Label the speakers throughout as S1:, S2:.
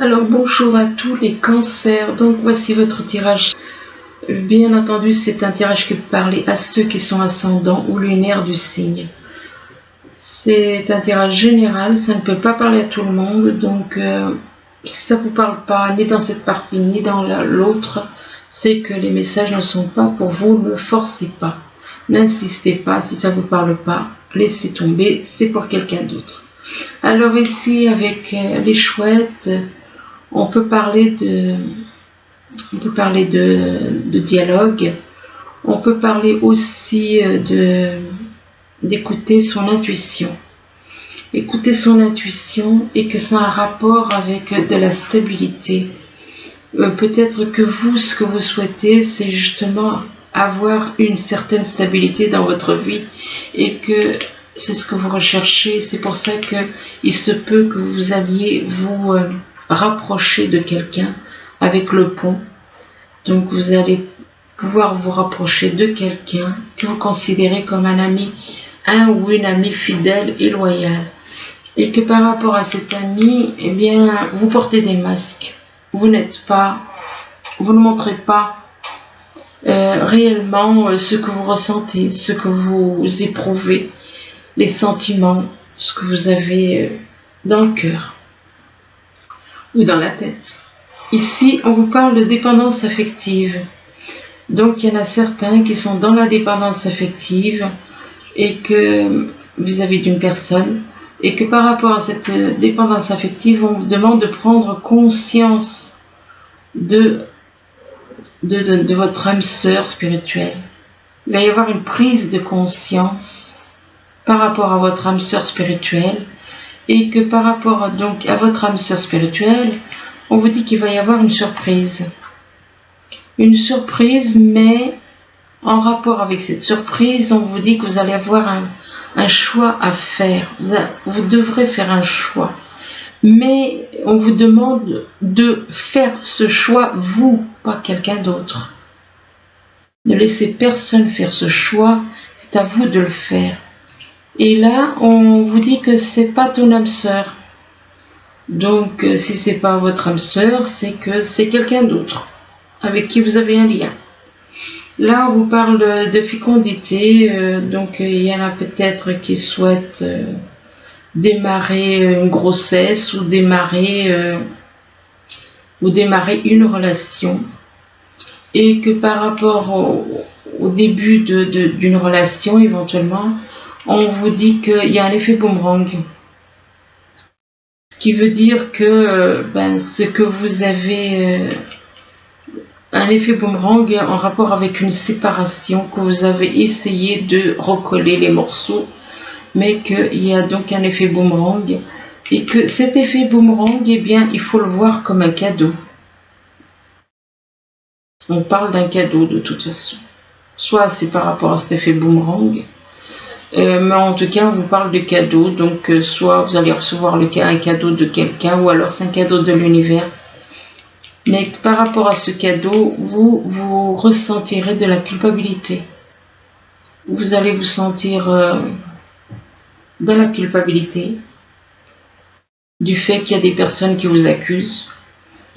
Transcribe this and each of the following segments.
S1: Alors bonjour à tous les cancers, donc voici votre tirage. Bien entendu, c'est un tirage qui peut parler à ceux qui sont ascendants ou lunaires du signe. C'est un tirage général, ça ne peut pas parler à tout le monde, donc si ça ne vous parle pas ni dans cette partie ni dans l'autre, c'est que les messages ne sont pas pour vous, ne forcez pas. N'insistez pas, si ça ne vous parle pas, laissez tomber, c'est pour quelqu'un d'autre. Alors ici, avec les chouettes, on peut parler de dialogue, on peut parler aussi d'écouter son intuition. Écouter son intuition et que ça a un rapport avec de la stabilité. Peut-être que vous, ce que vous souhaitez, c'est justement avoir une certaine stabilité dans votre vie et que c'est ce que vous recherchez. C'est pour ça qu'il se peut que vous alliez vous rapprocher de quelqu'un avec le pont. Donc vous allez pouvoir vous rapprocher de quelqu'un que vous considérez comme un ami, un ou une amie fidèle et loyale. Et que par rapport à cet ami, eh bien, vous portez des masques. Vous ne montrez pas réellement ce que vous ressentez, ce que vous éprouvez, les sentiments, ce que vous avez dans le cœur ou dans la tête. Ici, on vous parle de dépendance affective. Donc, il y en a certains qui sont dans la dépendance affective et que vis-à-vis d'une personne, et que par rapport à cette dépendance affective, on vous demande de prendre conscience de votre âme sœur spirituelle. Il va y avoir une prise de conscience par rapport à votre âme sœur spirituelle, et que par rapport donc à votre âme sœur spirituelle, on vous dit qu'il va y avoir une surprise. Une surprise, mais en rapport avec cette surprise, on vous dit que vous allez avoir un choix à faire. Vous devrez faire un choix. Mais on vous demande de faire ce choix, vous, pas quelqu'un d'autre. Ne laissez personne faire ce choix, c'est à vous de le faire. Et là, on vous dit que c'est pas ton âme sœur. Donc, si c'est pas votre âme sœur, c'est que c'est quelqu'un d'autre avec qui vous avez un lien. Là, on vous parle de fécondité. Donc, il y en a peut-être qui souhaitent démarrer une grossesse ou démarrer une relation. Et que par rapport au début d'une relation, éventuellement, on vous dit qu'il y a un effet boomerang. Ce qui veut dire que ce que vous avez un effet boomerang en rapport avec une séparation, que vous avez essayé de recoller les morceaux, mais qu'il y a donc un effet boomerang, et que cet effet boomerang, eh bien, il faut le voir comme un cadeau. On parle d'un cadeau de toute façon. Soit c'est par rapport à cet effet boomerang, mais en tout cas, on vous parle de cadeau, donc soit vous allez recevoir un cadeau de quelqu'un, ou alors c'est un cadeau de l'univers. Mais par rapport à ce cadeau, vous ressentirez de la culpabilité. Vous allez vous sentir dans la culpabilité du fait qu'il y a des personnes qui vous accusent,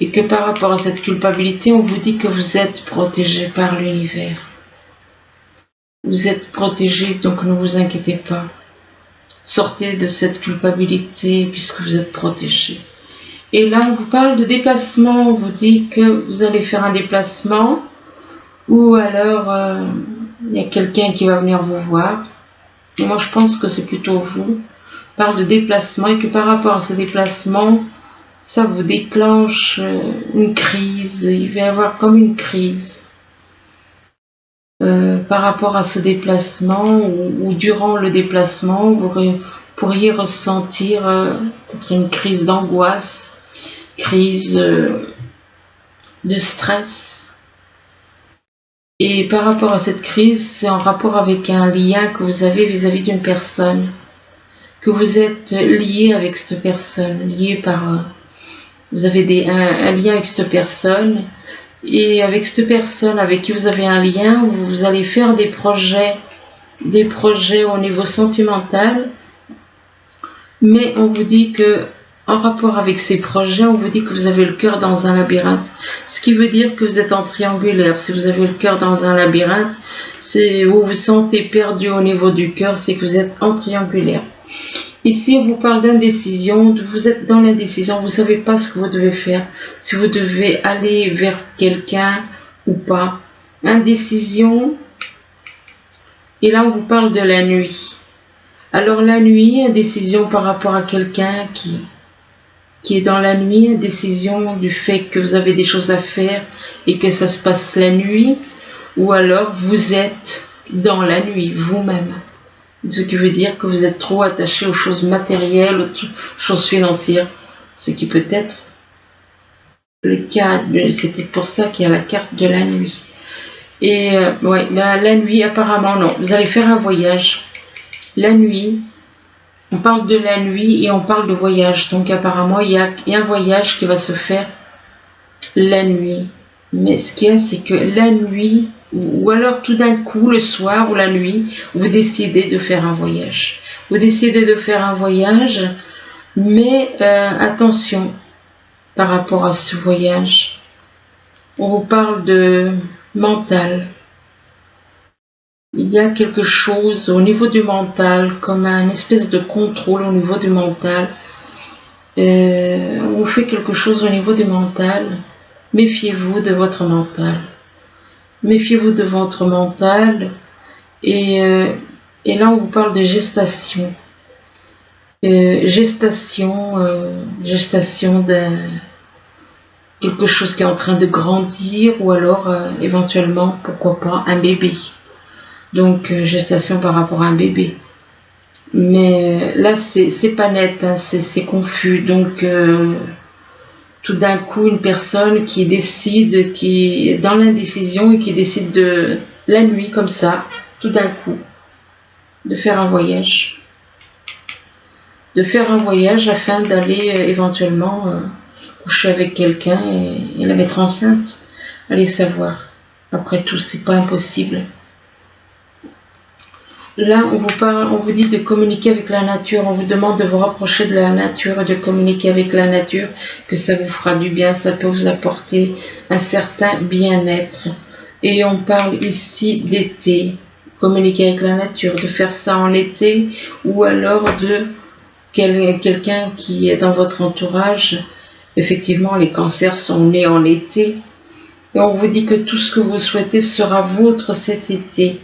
S1: et que par rapport à cette culpabilité, on vous dit que vous êtes protégé par l'univers. Vous êtes protégé, donc ne vous inquiétez pas. Sortez de cette culpabilité puisque vous êtes protégé. Et là, on vous parle de déplacement. On vous dit que vous allez faire un déplacement, ou alors il y a quelqu'un qui va venir vous voir. Et moi, je pense que c'est plutôt vous. On parle de déplacement, et que par rapport à ce déplacement, ça vous déclenche une crise. Il va y avoir comme une crise. Par rapport à ce déplacement, ou durant le déplacement, vous pourriez ressentir peut-être une crise d'angoisse, crise de stress. Et par rapport à cette crise, c'est en rapport avec un lien que vous avez vis-à-vis d'une personne, que vous êtes lié avec cette personne, vous avez un lien avec cette personne. Et avec cette personne avec qui vous avez un lien, vous allez faire des projets au niveau sentimental, mais on vous dit que en rapport avec ces projets, on vous dit que vous avez le cœur dans un labyrinthe. Ce qui veut dire que vous êtes en triangulaire. Si vous avez le cœur dans un labyrinthe, vous vous sentez perdu au niveau du cœur, c'est que vous êtes en triangulaire. Ici, on vous parle d'indécision. Vous êtes dans l'indécision, vous ne savez pas ce que vous devez faire. Si vous devez aller vers quelqu'un ou pas. Indécision. Et là, on vous parle de la nuit. Alors la nuit, indécision par rapport à quelqu'un qui est dans la nuit, indécision du fait que vous avez des choses à faire et que ça se passe la nuit, ou alors vous êtes dans la nuit vous-même. Ce qui veut dire que vous êtes trop attaché aux choses matérielles, aux choses financières, ce qui peut être le cas, c'était pour ça qu'il y a la carte de la nuit. Et ouais, la nuit apparemment non, vous allez faire un voyage. La nuit, on parle de la nuit et on parle de voyage. Donc apparemment, il y a un voyage qui va se faire la nuit. Mais ce qu'il y a, c'est que la nuit, ou alors tout d'un coup, le soir ou la nuit, vous décidez de faire un voyage. Vous décidez de faire un voyage, mais attention par rapport à ce voyage. On vous parle de mental. Il y a quelque chose au niveau du mental, comme une espèce de contrôle au niveau du mental. On fait quelque chose au niveau du mental. Méfiez-vous de votre mental. Méfiez-vous de votre mental. Et là, on vous parle de gestation. Gestation de quelque chose qui est en train de grandir, ou alors éventuellement, pourquoi pas, un bébé. Donc gestation par rapport à un bébé. Mais là c'est pas net, hein, c'est confus. Donc tout d'un coup une personne qui décide, qui est dans l'indécision et qui décide de la nuit comme ça, tout d'un coup, de faire un voyage. De faire un voyage afin d'aller éventuellement coucher avec quelqu'un et la mettre enceinte. Allez savoir. Après tout, c'est pas impossible. Là, on vous dit de communiquer avec la nature, on vous demande de vous rapprocher de la nature et de communiquer avec la nature, que ça vous fera du bien, ça peut vous apporter un certain bien-être. Et on parle ici d'été, communiquer avec la nature, de faire ça en été, ou alors de quelqu'un qui est dans votre entourage. Effectivement, les cancers sont nés en été, et on vous dit que tout ce que vous souhaitez sera vôtre cet été.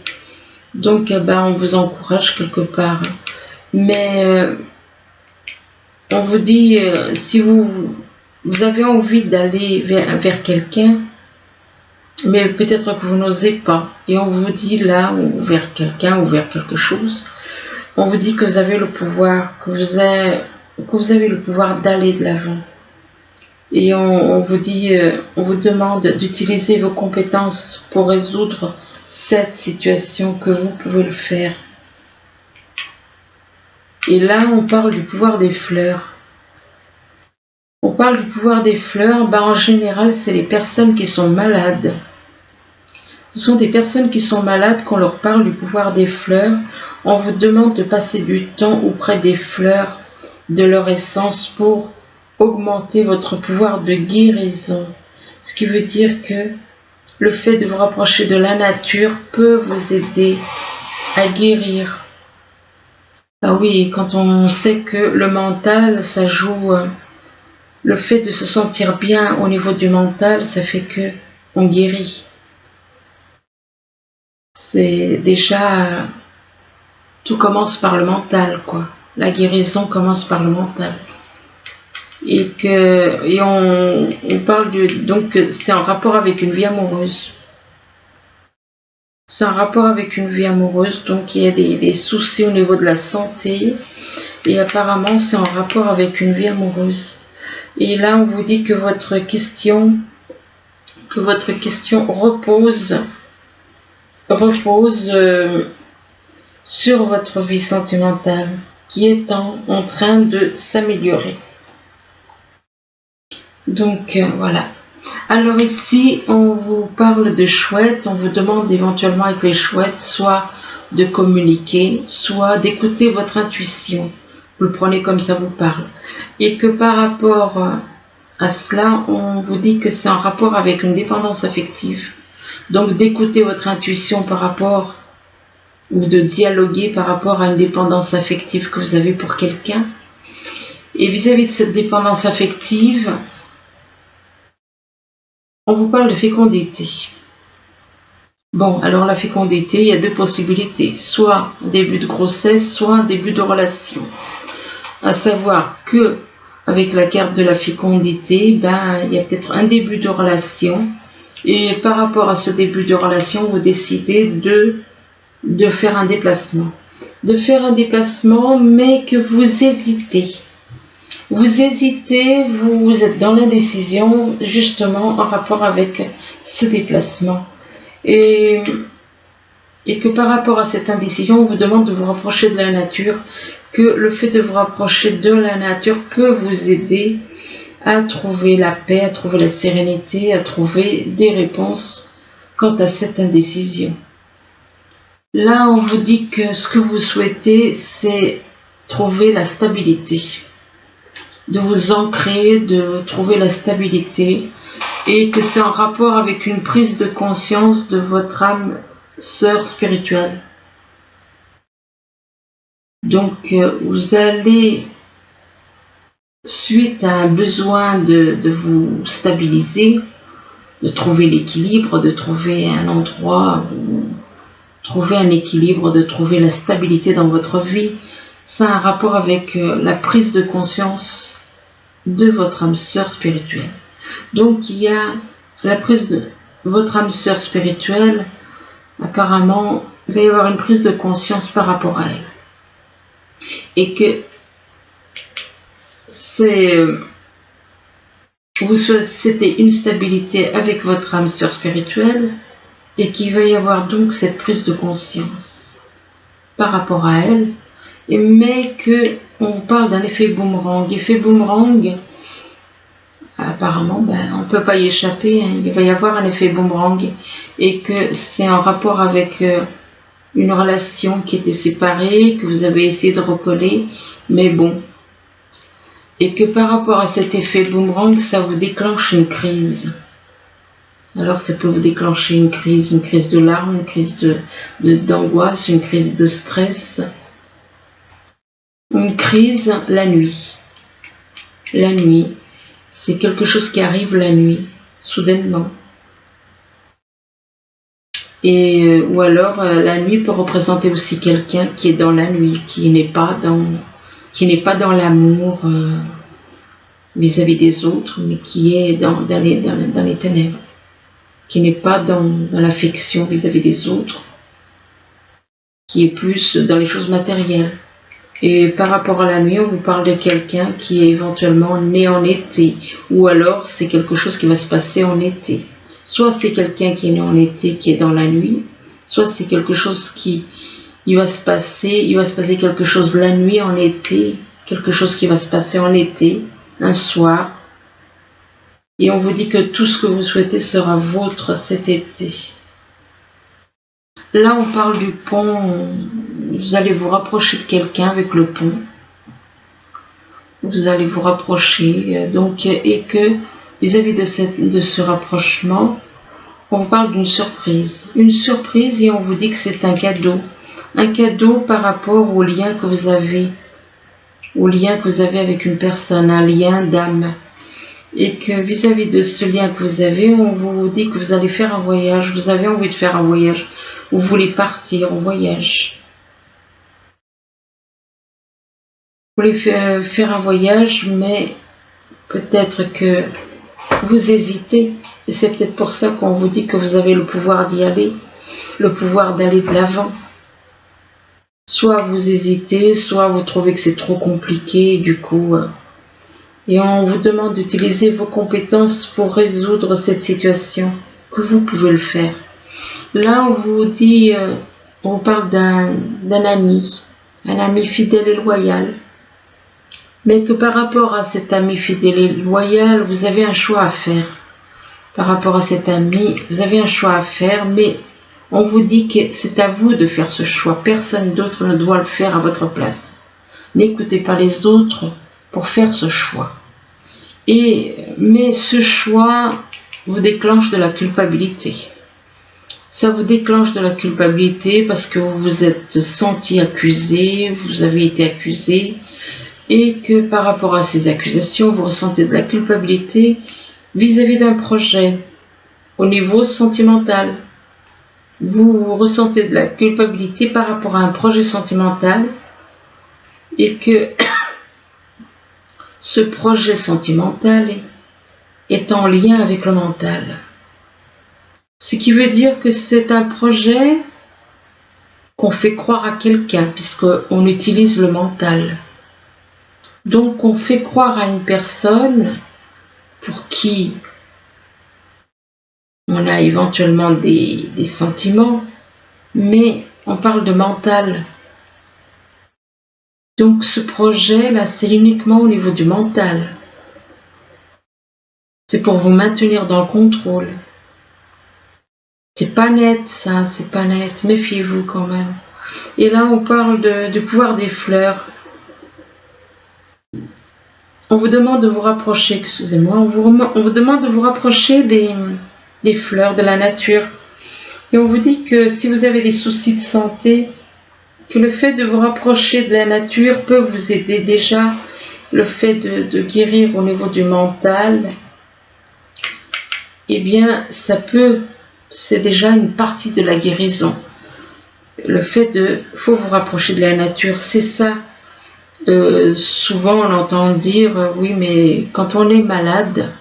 S1: Donc, on vous encourage quelque part. Mais on vous dit, si vous avez envie d'aller vers quelqu'un, mais peut-être que vous n'osez pas, et on vous dit là, ou vers quelqu'un, ou vers quelque chose, on vous dit que vous avez le pouvoir, que vous avez le pouvoir d'aller de l'avant. Et on vous dit, on vous demande d'utiliser vos compétences pour résoudre cette situation, que vous pouvez le faire. Et là, on parle du pouvoir des fleurs. On parle du pouvoir des fleurs, en général, c'est les personnes qui sont malades. Ce sont des personnes qui sont malades qu'on leur parle du pouvoir des fleurs. On vous demande de passer du temps auprès des fleurs, de leur essence, pour augmenter votre pouvoir de guérison. Ce qui veut dire que le fait de vous rapprocher de la nature peut vous aider à guérir. Ah oui, quand on sait que le mental, ça joue, le fait de se sentir bien au niveau du mental, ça fait que on guérit. C'est déjà, tout commence par le mental, quoi. La guérison commence par le mental. Et on parle donc c'est en rapport avec une vie amoureuse. C'est en rapport avec une vie amoureuse, donc il y a des soucis au niveau de la santé, et apparemment c'est en rapport avec une vie amoureuse. Et là on vous dit que votre question repose sur votre vie sentimentale, qui est en train de s'améliorer. Donc voilà. Alors ici, on vous parle de chouettes, on vous demande éventuellement avec les chouettes, soit de communiquer, soit d'écouter votre intuition. Vous le prenez comme ça vous parle. Et que par rapport à cela, on vous dit que c'est en rapport avec une dépendance affective. Donc d'écouter votre intuition par rapport, ou de dialoguer par rapport à une dépendance affective que vous avez pour quelqu'un. Et vis-à-vis de cette dépendance affective, on vous parle de fécondité. Bon, alors la fécondité, il y a deux possibilités. Soit un début de grossesse, soit un début de relation. À savoir que, avec la carte de la fécondité, il y a peut-être un début de relation. Et par rapport à ce début de relation, vous décidez de faire un déplacement. De faire un déplacement, mais que vous hésitez. Vous hésitez, vous êtes dans l'indécision, justement, en rapport avec ce déplacement. Et que par rapport à cette indécision, on vous demande de vous rapprocher de la nature, que le fait de vous rapprocher de la nature peut vous aider à trouver la paix, à trouver la sérénité, à trouver des réponses quant à cette indécision. Là, on vous dit que ce que vous souhaitez, c'est trouver la stabilité, de vous ancrer, de trouver la stabilité, et que c'est en rapport avec une prise de conscience de votre âme sœur spirituelle. Donc, vous allez, suite à un besoin de vous stabiliser, de trouver l'équilibre, de trouver un endroit où trouver un équilibre, de trouver la stabilité dans votre vie, ça a un rapport avec la prise de conscience de votre âme sœur spirituelle. Donc il y a la prise de votre âme sœur spirituelle, apparemment il va y avoir une prise de conscience par rapport à elle. Et que vous souhaitez une stabilité avec votre âme sœur spirituelle, et qu'il va y avoir donc cette prise de conscience par rapport à elle, mais qu'on parle d'un effet boomerang. Effet boomerang, apparemment, on ne peut pas y échapper, il va y avoir un effet boomerang, et que c'est en rapport avec une relation qui était séparée, que vous avez essayé de recoller, mais bon. Et que par rapport à cet effet boomerang, ça vous déclenche une crise. Alors ça peut vous déclencher une crise de larmes, une crise d'angoisse, une crise de stress. Une crise la nuit. La nuit, c'est quelque chose qui arrive la nuit, soudainement. Et ou alors la nuit peut représenter aussi quelqu'un qui est dans la nuit, qui n'est pas dans l'amour vis-à-vis des autres, mais qui est dans les ténèbres, qui n'est pas dans l'affection vis-à-vis des autres, qui est plus dans les choses matérielles. Et par rapport à la nuit, on vous parle de quelqu'un qui est éventuellement né en été, ou alors c'est quelque chose qui va se passer en été. Soit c'est quelqu'un qui est né en été, qui est dans la nuit, soit c'est quelque chose il va se passer quelque chose la nuit en été, quelque chose qui va se passer en été, un soir. Et on vous dit que tout ce que vous souhaitez sera vôtre cet été. Là, on parle du pont. Vous allez vous rapprocher de quelqu'un avec le pont. Vous allez vous rapprocher. Donc, et que vis-à-vis de ce rapprochement, on vous parle d'une surprise. Une surprise, et on vous dit que c'est un cadeau. Un cadeau par rapport au lien que vous avez. Au lien que vous avez avec une personne, un lien d'âme. Et que vis-à-vis de ce lien que vous avez, on vous dit que vous allez faire un voyage, vous avez envie de faire un voyage, vous voulez partir en voyage. Vous voulez faire un voyage, mais peut-être que vous hésitez, et c'est peut-être pour ça qu'on vous dit que vous avez le pouvoir d'y aller, le pouvoir d'aller de l'avant. Soit vous hésitez, soit vous trouvez que c'est trop compliqué, et du coup... Et on vous demande d'utiliser vos compétences pour résoudre cette situation, que vous pouvez le faire. Là, on vous dit, on parle d'un ami fidèle et loyal. Mais que par rapport à cet ami fidèle et loyal, vous avez un choix à faire. Par rapport à cet ami, vous avez un choix à faire, mais on vous dit que c'est à vous de faire ce choix. Personne d'autre ne doit le faire à votre place. N'écoutez pas les autres pour faire ce choix. Mais ce choix vous déclenche de la culpabilité. Ça vous déclenche de la culpabilité parce que vous vous êtes senti accusé, vous avez été accusé, et que par rapport à ces accusations, vous ressentez de la culpabilité vis-à-vis d'un projet au niveau sentimental. Vous ressentez de la culpabilité par rapport à un projet sentimental et que ce projet sentimental est en lien avec le mental. Ce qui veut dire que c'est un projet qu'on fait croire à quelqu'un, puisqu'on utilise le mental. Donc on fait croire à une personne pour qui on a éventuellement des sentiments, mais on parle de mental. Donc ce projet-là, c'est uniquement au niveau du mental. C'est pour vous maintenir dans le contrôle. C'est pas net ça, c'est pas net, méfiez-vous quand même. Et là on parle du pouvoir des fleurs. On vous demande de vous rapprocher, excusez-moi, on vous demande de vous rapprocher des fleurs, de la nature. Et on vous dit que si vous avez des soucis de santé, que le fait de vous rapprocher de la nature peut vous aider déjà. Le fait de guérir au niveau du mental, eh bien c'est déjà une partie de la guérison. Le fait faut vous rapprocher de la nature, c'est ça. Souvent on entend dire oui, mais quand on est malade,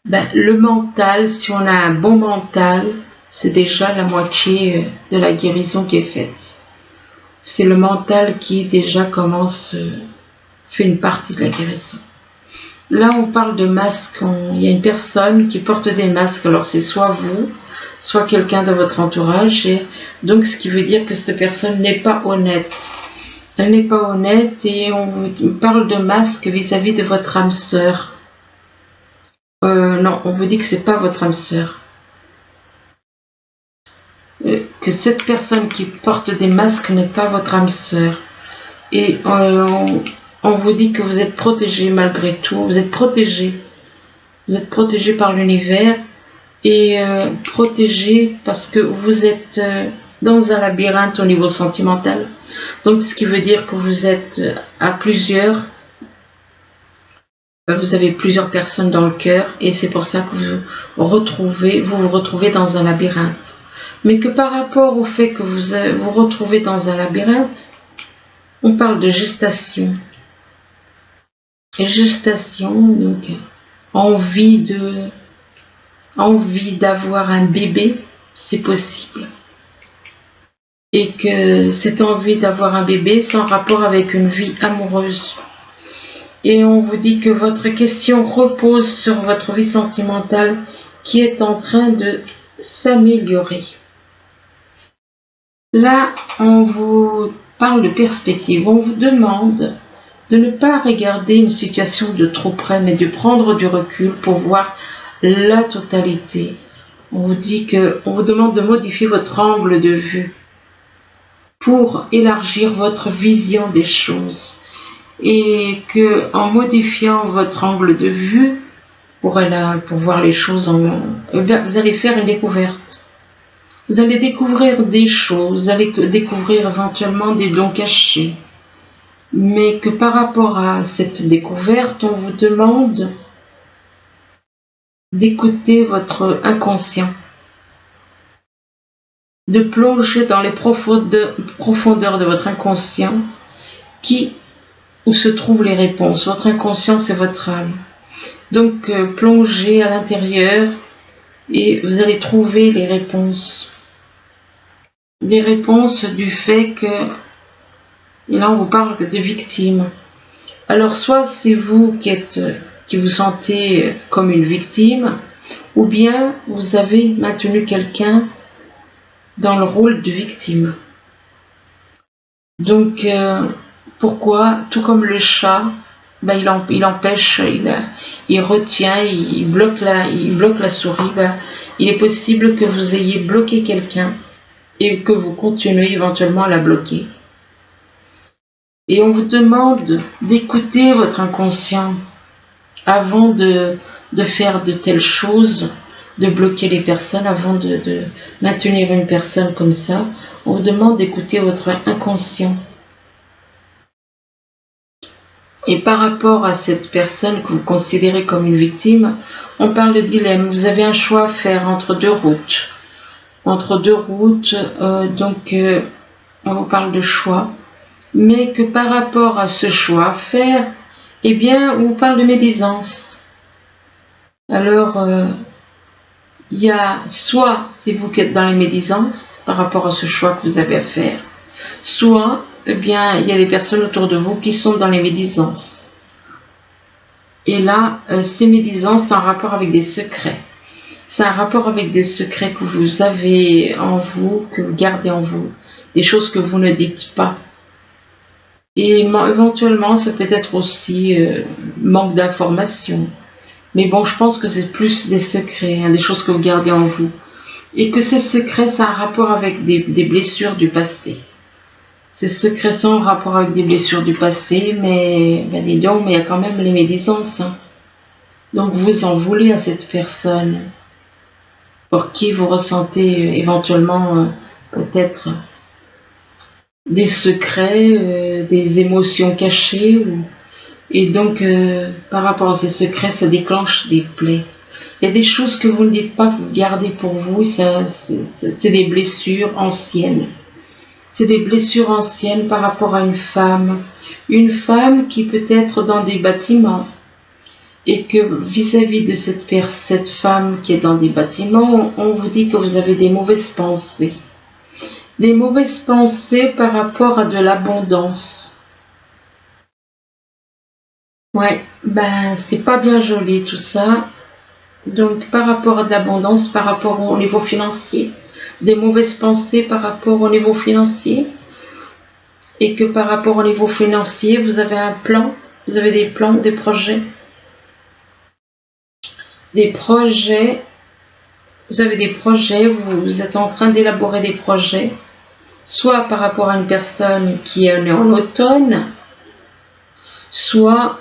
S1: le mental, si on a un bon mental, c'est déjà la moitié de la guérison qui est faite. C'est le mental qui déjà fait une partie de la guérison. Là on parle de masques, il y a une personne qui porte des masques, alors c'est soit vous, soit quelqu'un de votre entourage, et donc ce qui veut dire que cette personne n'est pas honnête. Elle n'est pas honnête et on parle de masque vis-à-vis de votre âme sœur. Non, on vous dit que c'est pas votre âme sœur. Que cette personne qui porte des masques n'est pas votre âme sœur. Et on vous dit que vous êtes protégé malgré tout. Vous êtes protégé. Vous êtes protégé par l'univers et protégé parce que vous êtes dans un labyrinthe au niveau sentimental. Donc ce qui veut dire que vous êtes à plusieurs. Vous avez plusieurs personnes dans le cœur et c'est pour ça que vous vous retrouvez dans un labyrinthe. Mais que par rapport au fait que vous vous retrouvez dans un labyrinthe, on parle de gestation. Et gestation, donc envie d'avoir un bébé, c'est possible. Et que cette envie d'avoir un bébé, c'est en rapport avec une vie amoureuse. Et on vous dit que votre question repose sur votre vie sentimentale qui est en train de s'améliorer. Là, on vous parle de perspective. On vous demande de ne pas regarder une situation de trop près, mais de prendre du recul pour voir la totalité. On vous demande de modifier votre angle de vue pour élargir votre vision des choses. Et que en modifiant votre angle de vue pour voir les choses vous allez faire une découverte. Vous allez découvrir des choses, vous allez découvrir éventuellement des dons cachés. Mais que par rapport à cette découverte, on vous demande d'écouter votre inconscient, de plonger dans les profondeurs de votre inconscient où se trouvent les réponses. Votre inconscient, c'est votre âme. Donc, plongez à l'intérieur et vous allez trouver les réponses. Des réponses du fait que, et là on vous parle de victimes. Alors, soit c'est vous qui vous sentez comme une victime, ou bien vous avez maintenu quelqu'un dans le rôle de victime. Donc, pourquoi? Tout comme le chat, il empêche, il retient, il bloque la souris. Il est possible que vous ayez bloqué quelqu'un et que vous continuez éventuellement à la bloquer. Et on vous demande d'écouter votre inconscient avant de faire de telles choses, de bloquer les personnes, avant de maintenir une personne comme ça. On vous demande d'écouter votre inconscient. Et par rapport à cette personne que vous considérez comme une victime, on parle de dilemme. Vous avez un choix à faire entre deux routes. Entre deux routes, on vous parle de choix. Mais que par rapport à ce choix à faire, eh bien, on vous parle de médisance. Alors, il y a soit c'est vous qui êtes dans les médisances par rapport à ce choix que vous avez à faire, soit eh bien, il y a des personnes autour de vous qui sont dans les médisances. Et là, ces médisances, c'est un rapport avec des secrets. C'est un rapport avec des secrets que vous avez en vous, que vous gardez en vous, des choses que vous ne dites pas. Et éventuellement, ça peut être aussi manque d'information. Mais bon, je pense que c'est plus des secrets, hein, des choses que vous gardez en vous. Et que ces secrets, ça a un rapport avec des blessures du passé. Ces secrets sont en rapport avec des blessures du passé, mais dis donc, mais il y a quand même les médisances. Hein. Donc vous en voulez à cette personne pour qui vous ressentez éventuellement peut-être des secrets, des émotions cachées. Et donc, par rapport à ces secrets, ça déclenche des plaies. Il y a des choses que vous ne dites pas, que vous gardez pour vous, c'est des blessures anciennes. C'est des blessures anciennes par rapport à une femme qui peut être dans des bâtiments, et que vis-à-vis de cette femme qui est dans des bâtiments, on vous dit que vous avez des mauvaises pensées. Des mauvaises pensées par rapport à de l'abondance. Ouais, ben c'est pas bien joli tout ça. Donc par rapport à de l'abondance, par rapport au niveau financier, des mauvaises pensées par rapport au niveau financier, et que par rapport au niveau financier, vous avez un plan, vous avez des plans, des projets, vous avez des projets, vous êtes en train d'élaborer des projets, soit par rapport à une personne qui est née en automne, soit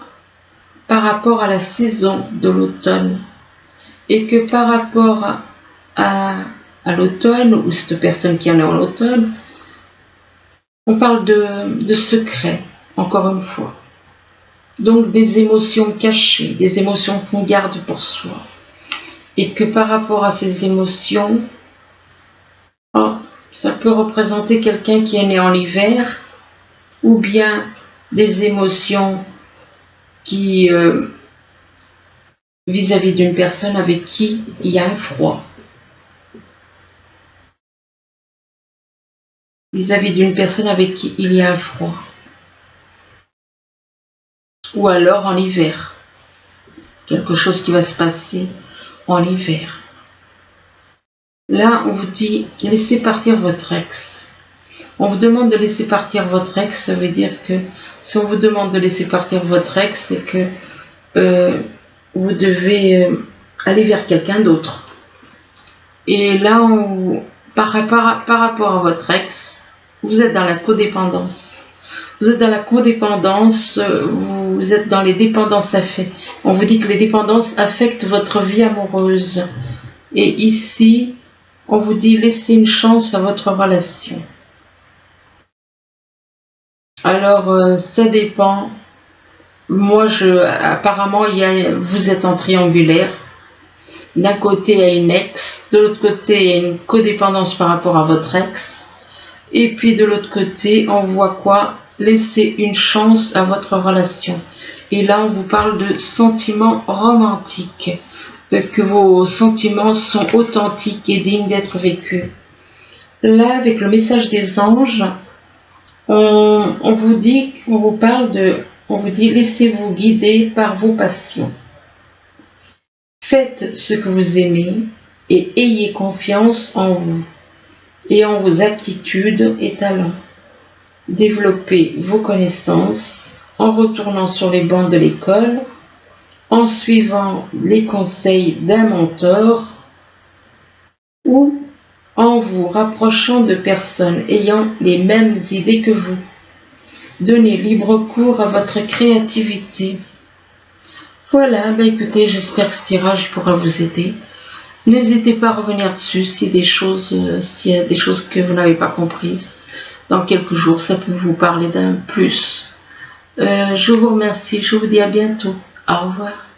S1: par rapport à la saison de l'automne. Et que par rapport à l'automne, ou cette personne qui est née en automne, on parle de secrets, encore une fois. Donc des émotions cachées, des émotions qu'on garde pour soi. Et que par rapport à ces émotions, ça peut représenter quelqu'un qui est né en hiver, ou bien des émotions qui, vis-à-vis d'une personne avec qui il y a un froid. Vis-à-vis d'une personne avec qui il y a un froid. Ou alors en hiver. Quelque chose qui va se passer en hiver. Là, on vous dit, laissez partir votre ex. On vous demande de laisser partir votre ex, ça veut dire que si on vous demande de laisser partir votre ex, c'est que vous devez aller vers quelqu'un d'autre. Et là, par rapport à votre ex, vous êtes dans la codépendance. Vous êtes dans la codépendance, vous êtes dans les dépendances affectives. On vous dit que les dépendances affectent votre vie amoureuse. Et ici, on vous dit laissez une chance à votre relation. Alors, ça dépend. Moi, apparemment, vous êtes en triangulaire. D'un côté, il y a une ex. De l'autre côté, il y a une codépendance par rapport à votre ex. Et puis, de l'autre côté, on voit quoi? Laissez une chance à votre relation. Et là, on vous parle de sentiments romantiques. Que vos sentiments sont authentiques et dignes d'être vécus. Là, avec le message des anges, on vous dit, on vous dit, laissez-vous guider par vos passions. Faites ce que vous aimez et ayez confiance en vous et en vos aptitudes et talents. Développez vos connaissances en retournant sur les bancs de l'école, en suivant les conseils d'un mentor ou en vous rapprochant de personnes ayant les mêmes idées que vous. Donnez libre cours à votre créativité. Voilà, écoutez, j'espère que ce tirage pourra vous aider. N'hésitez pas à revenir dessus s'il y a des choses que vous n'avez pas comprises. Dans quelques jours, ça peut vous parler d'un plus. Je vous remercie, je vous dis à bientôt. Au revoir.